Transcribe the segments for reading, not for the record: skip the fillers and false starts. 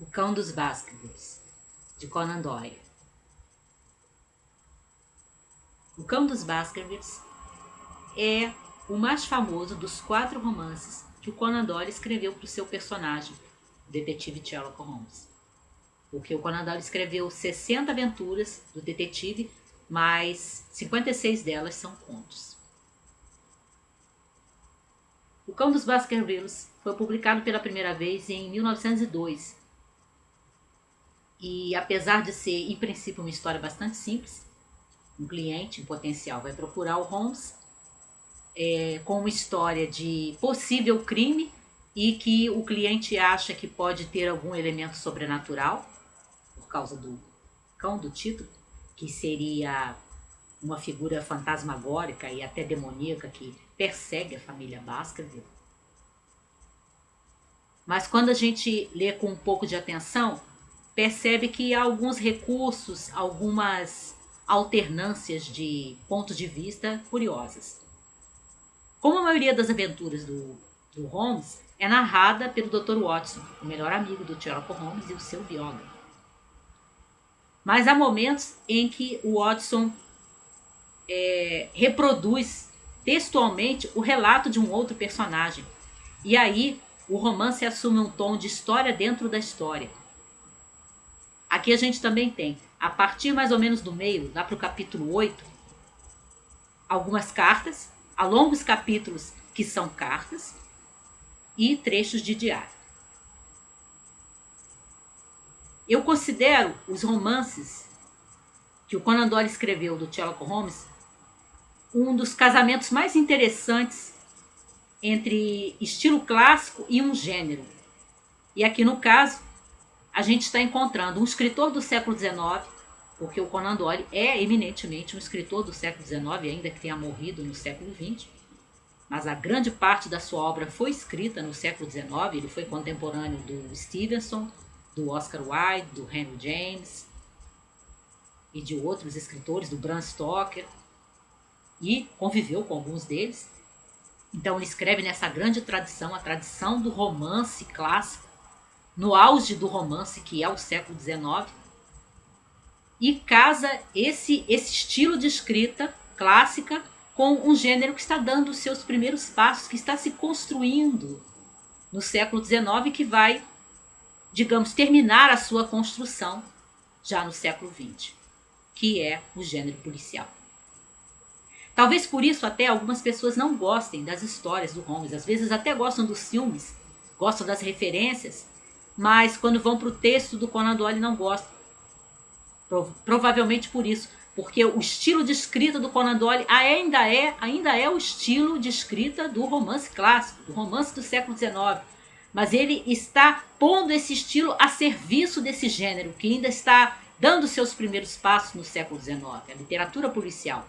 O Cão dos Baskervilles, de Conan Doyle. O Cão dos Baskervilles é o mais famoso dos 4 romances que o Conan Doyle escreveu para o seu personagem, o detetive Sherlock Holmes. Porque o Conan Doyle escreveu 60 aventuras do detetive, mas 56 delas são contos. O Cão dos Baskervilles foi publicado pela primeira vez em 1902. E apesar de ser, em princípio, uma história bastante simples, um cliente em potencial vai procurar o Holmes com uma história de possível crime e que o cliente acha que pode ter algum elemento sobrenatural, por causa do cão do título, que seria uma figura fantasmagórica e até demoníaca que persegue a família Baskerville. Mas quando a gente lê com um pouco de atenção, percebe que há alguns recursos, algumas alternâncias de pontos de vista curiosas. Como a maioria das aventuras do Holmes é narrada pelo Dr. Watson, o melhor amigo do Sherlock Holmes e o seu biógrafo. Mas há momentos em que o Watson reproduz textualmente o relato de um outro personagem. E aí o romance assume um tom de história dentro da história. Aqui a gente também tem, a partir mais ou menos do meio, lá para o capítulo 8, algumas cartas, há longos capítulos que são cartas e trechos de diário. Eu considero os romances que o Conan Doyle escreveu do Sherlock Holmes um dos casamentos mais interessantes entre estilo clássico e um gênero. E aqui no caso, a gente está encontrando um escritor do século XIX, porque o Conan Doyle é eminentemente um escritor do século XIX, ainda que tenha morrido no século XX, mas a grande parte da sua obra foi escrita no século XIX, ele foi contemporâneo do Stevenson, do Oscar Wilde, do Henry James e de outros escritores, do Bram Stoker, e conviveu com alguns deles. Então ele escreve nessa grande tradição, a tradição do romance clássico, no auge do romance, que é o século XIX, e casa esse estilo de escrita clássica com um gênero que está dando os seus primeiros passos, que está se construindo no século XIX e que vai, digamos, terminar a sua construção já no século XX, que é o gênero policial. Talvez por isso até algumas pessoas não gostem das histórias do Holmes, às vezes até gostam dos filmes, gostam das referências, mas quando vão para o texto do Conan Doyle não gostam. Provavelmente por isso, porque o estilo de escrita do Conan Doyle ainda é o estilo de escrita do romance clássico, do romance do século XIX. Mas ele está pondo esse estilo a serviço desse gênero, que ainda está dando seus primeiros passos no século XIX, a literatura policial.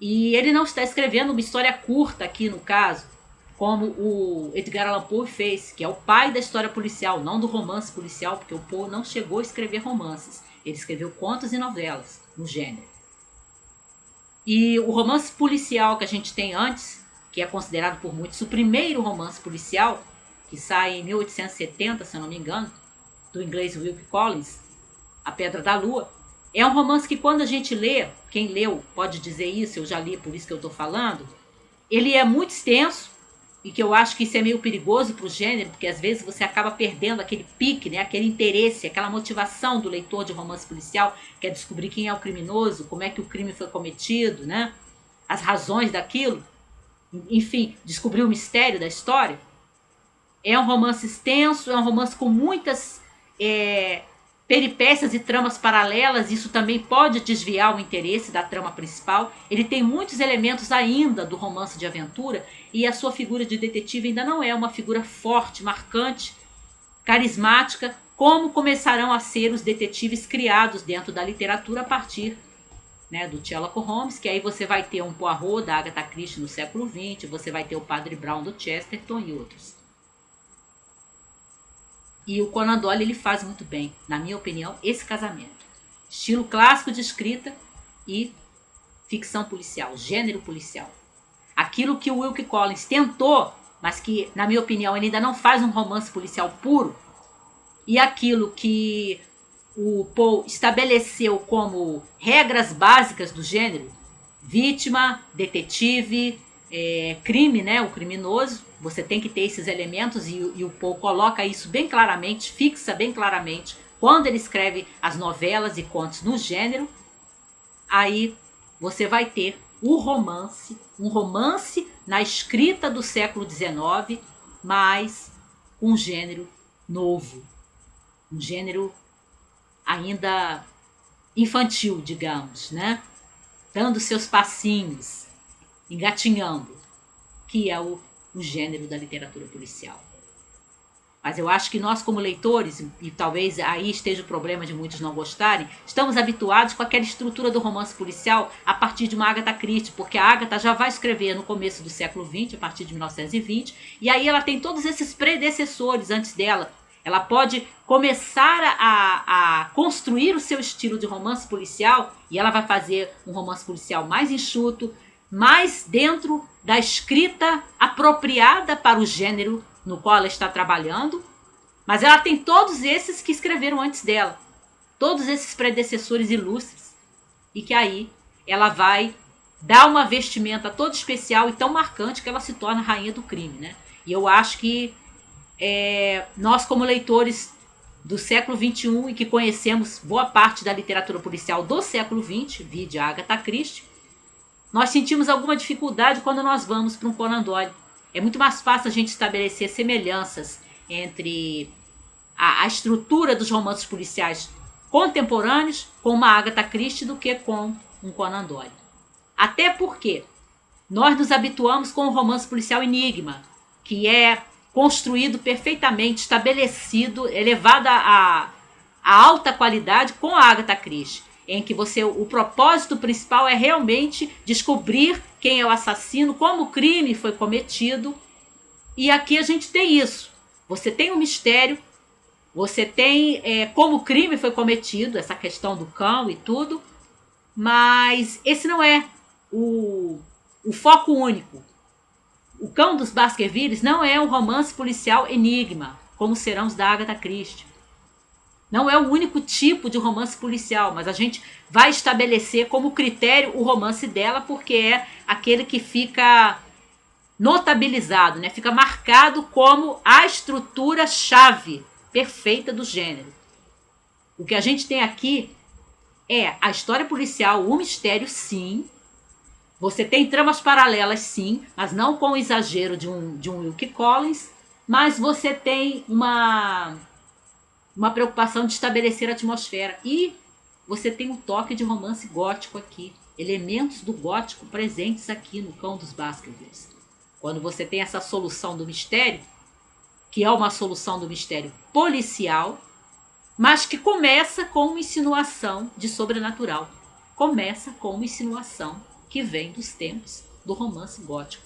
E ele não está escrevendo uma história curta aqui no caso, como o Edgar Allan Poe fez, que é o pai da história policial, não do romance policial, porque o Poe não chegou a escrever romances. Ele escreveu contos e novelas no gênero. E o romance policial que a gente tem antes, que é considerado por muitos o primeiro romance policial, que sai em 1870, se eu não me engano, do inglês Wilkie Collins, A Pedra da Lua, é um romance que quando a gente lê, quem leu pode dizer isso, eu já li, por isso que eu estou falando, ele é muito extenso, e que eu acho que isso é meio perigoso para o gênero, porque às vezes você acaba perdendo aquele pique, né? Aquele interesse, aquela motivação do leitor de romance policial, que é descobrir quem é o criminoso, como é que o crime foi cometido, né? As razões daquilo, enfim, descobrir o mistério da história. É um romance extenso, é um romance com muitas peripécias e tramas paralelas, isso também pode desviar o interesse da trama principal. Ele tem muitos elementos ainda do romance de aventura e a sua figura de detetive ainda não é uma figura forte, marcante, carismática, como começarão a ser os detetives criados dentro da literatura a partir, né, do Sherlock Holmes, que aí você vai ter um Poirot da Agatha Christie no século XX, você vai ter o Padre Brown do Chesterton e outros. E o Conan Doyle ele faz muito bem, na minha opinião, esse casamento. Estilo clássico de escrita e ficção policial, gênero policial. Aquilo que o Wilkie Collins tentou mas que, na minha opinião, ele ainda não faz um romance policial puro, e aquilo que o Poe estabeleceu como regras básicas do gênero, vítima, detetive, crime, né, o criminoso, você tem que ter esses elementos e o Poe coloca isso bem claramente, fixa bem claramente quando ele escreve as novelas e contos no gênero. Aí você vai ter o romance, um romance na escrita do século XIX, mas um gênero novo, um gênero ainda infantil, digamos, né? Dando seus passinhos, engatinhando, que é o gênero da literatura policial. Mas eu acho que nós, como leitores, e talvez aí esteja o problema de muitos não gostarem, estamos habituados com aquela estrutura do romance policial a partir de uma Agatha Christie, porque a Agatha já vai escrever no começo do século XX, a partir de 1920, e aí ela tem todos esses predecessores antes dela. Ela pode começar a construir o seu estilo de romance policial, e ela vai fazer um romance policial mais enxuto, mais dentro da escrita apropriada para o gênero no qual ela está trabalhando, mas ela tem todos esses que escreveram antes dela, todos esses predecessores ilustres, e que aí ela vai dar uma vestimenta toda especial e tão marcante que ela se torna rainha do crime, né? E eu acho que nós, como leitores do século XXI e que conhecemos boa parte da literatura policial do século XX, vide a Agatha Christie, nós sentimos alguma dificuldade quando nós vamos para um Conan Doyle. É muito mais fácil a gente estabelecer semelhanças entre a estrutura dos romances policiais contemporâneos com uma Agatha Christie do que com um Conan Doyle. Até porque nós nos habituamos com o romance policial enigma, que é construído perfeitamente, estabelecido, elevado a alta qualidade com a Agatha Christie, em que o propósito principal é realmente descobrir quem é o assassino, como o crime foi cometido. E aqui a gente tem isso. Você tem um mistério, você tem como o crime foi cometido, essa questão do cão e tudo, mas esse não é o foco único. O Cão dos Baskervilles não é um romance policial enigma, como serão os da Agatha Christie. Não é o único tipo de romance policial, mas a gente vai estabelecer como critério o romance dela, porque é aquele que fica notabilizado, né? Fica marcado como a estrutura-chave perfeita do gênero. O que a gente tem aqui é a história policial, o mistério, sim. Você tem tramas paralelas, sim, mas não com o exagero de um Wilkie Collins, mas você tem uma preocupação de estabelecer a atmosfera. E você tem um toque de romance gótico aqui. Elementos do gótico presentes aqui no Cão dos Baskervilles. Quando você tem essa solução do mistério, que é uma solução do mistério policial, mas que começa com uma insinuação de sobrenatural. Começa com uma insinuação que vem dos tempos do romance gótico.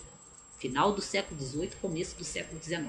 Final do século XVIII, começo do século XIX.